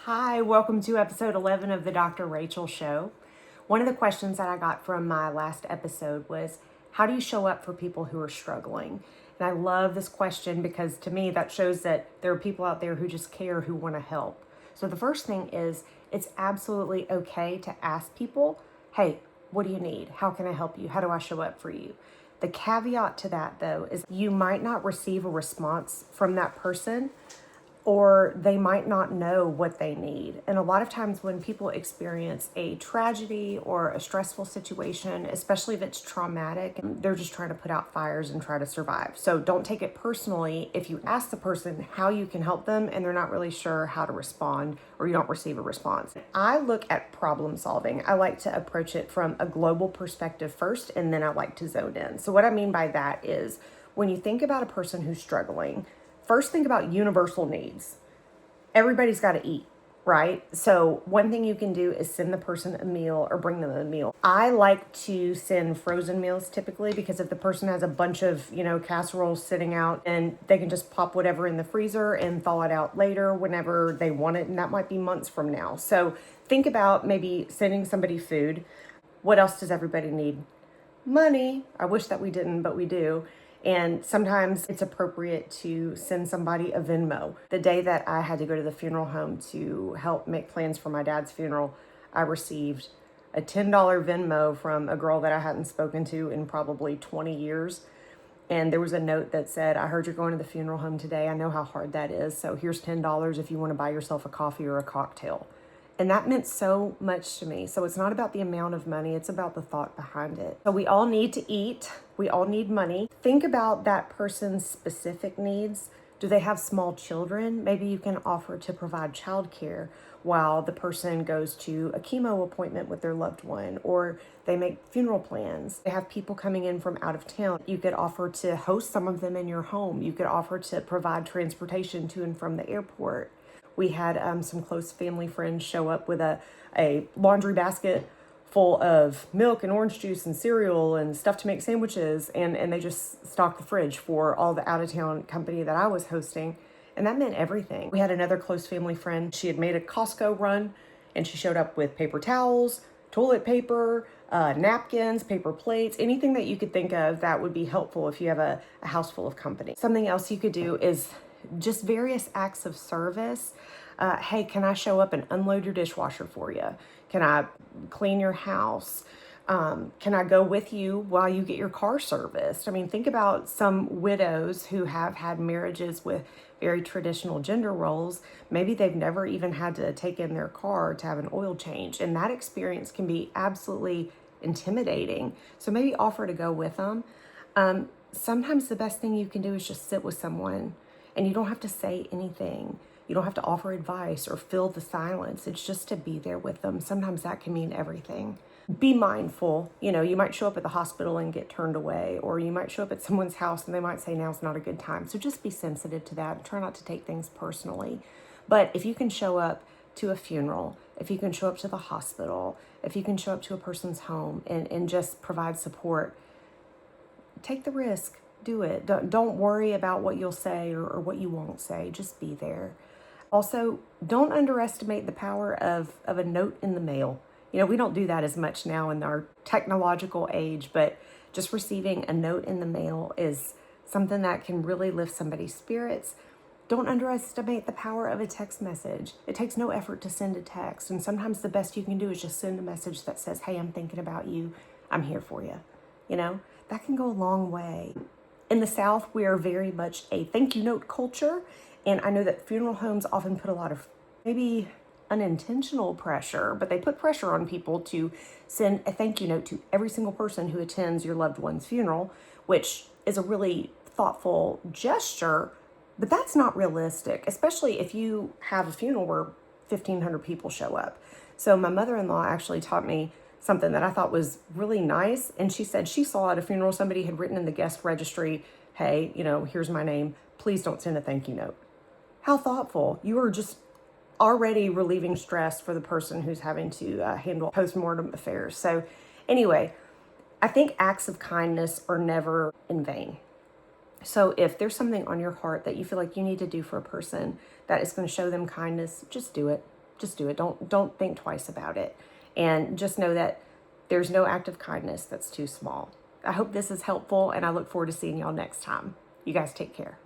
Hi, welcome to episode 11 of the Dr. Rachel Show. One of the questions that I got from my last episode was, how do you show up for people who are struggling? And I love this question because to me that shows that there are people out there who just care, who want to help. So the first thing is, it's absolutely okay to ask people, hey, what do you need? How can I help you? How do I show up for you? The caveat to that though is you might not receive a response from that person, or they might not know what they need. And a lot of times when people experience a tragedy or a stressful situation, especially if it's traumatic, they're just trying to put out fires and try to survive. So don't take it personally if you ask the person how you can help them and they're not really sure how to respond, or you don't receive a response. I look at problem solving. I like to approach it from a global perspective first, and then I like to zone in. So what I mean by that is, when you think about a person who's struggling, first think about universal needs. Everybody's got to eat, right? So one thing you can do is send the person a meal or bring them a meal. I like to send frozen meals typically, because if the person has a bunch of, casseroles sitting out, and they can just pop whatever in the freezer and thaw it out later whenever they want it. And that might be months from now. So think about maybe sending somebody food. What else does everybody need? Money. I wish that we didn't, but we do. And sometimes it's appropriate to send somebody a Venmo. The day that I had to go to the funeral home to help make plans for my dad's funeral, I received a $10 Venmo from a girl that I hadn't spoken to in probably 20 years. And there was a note that said, I heard you're going to the funeral home today. I know how hard that is. So here's $10 if you want to buy yourself a coffee or a cocktail. And that meant so much to me. So it's not about the amount of money, it's about the thought behind it. So we all need to eat, we all need money. Think about that person's specific needs. Do they have small children? Maybe you can offer to provide childcare while the person goes to a chemo appointment with their loved one, or they make funeral plans. They have people coming in from out of town. You could offer to host some of them in your home. You could offer to provide transportation to and from the airport. We had some close family friends show up with a laundry basket full of milk and orange juice and cereal and stuff to make sandwiches. And they just stocked the fridge for all the out-of-town company that I was hosting. And that meant everything. We had another close family friend. She had made a Costco run, and she showed up with paper towels, toilet paper, napkins, paper plates, anything that you could think of that would be helpful if you have a house full of company. Something else you could do is just various acts of service. Hey, can I show up and unload your dishwasher for you? Can I clean your house? Can I go with you while you get your car serviced? I mean, think about some widows who have had marriages with very traditional gender roles. Maybe they've never even had to take in their car to have an oil change. And that experience can be absolutely intimidating. So maybe offer to go with them. Sometimes the best thing you can do is just sit with someone. And you don't have to say anything. You don't have to offer advice or fill the silence. It's just to be there with them. Sometimes that can mean everything. Be mindful. You might show up at the hospital and get turned away, or you might show up at someone's house and they might say now's not a good time. So just be sensitive to that. Try not to take things personally. But if you can show up to a funeral, if you can show up to the hospital, if you can show up to a person's home and just provide support, take the risk. Do it. Don't worry about what you'll say or what you won't say. Just be there. Also, don't underestimate the power of a note in the mail. We don't do that as much now in our technological age, but just receiving a note in the mail is something that can really lift somebody's spirits. Don't underestimate the power of a text message. It takes no effort to send a text. And sometimes the best you can do is just send a message that says, hey, I'm thinking about you. I'm here for you. That can go a long way. In the South, we are very much a thank you note culture. And I know that funeral homes often put a lot of maybe unintentional pressure, but they put pressure on people to send a thank you note to every single person who attends your loved one's funeral, which is a really thoughtful gesture, but that's not realistic, especially if you have a funeral where 1,500 people show up. So my mother-in-law actually taught me something that I thought was really nice. And she said she saw at a funeral somebody had written in the guest registry, hey, here's my name. Please don't send a thank you note. How thoughtful. You are just already relieving stress for the person who's having to handle postmortem affairs. So anyway, I think acts of kindness are never in vain. So if there's something on your heart that you feel like you need to do for a person that is going to show them kindness, just do it. Just do it. Don't think twice about it. And just know that there's no act of kindness that's too small. I hope this is helpful, and I look forward to seeing y'all next time. You guys take care.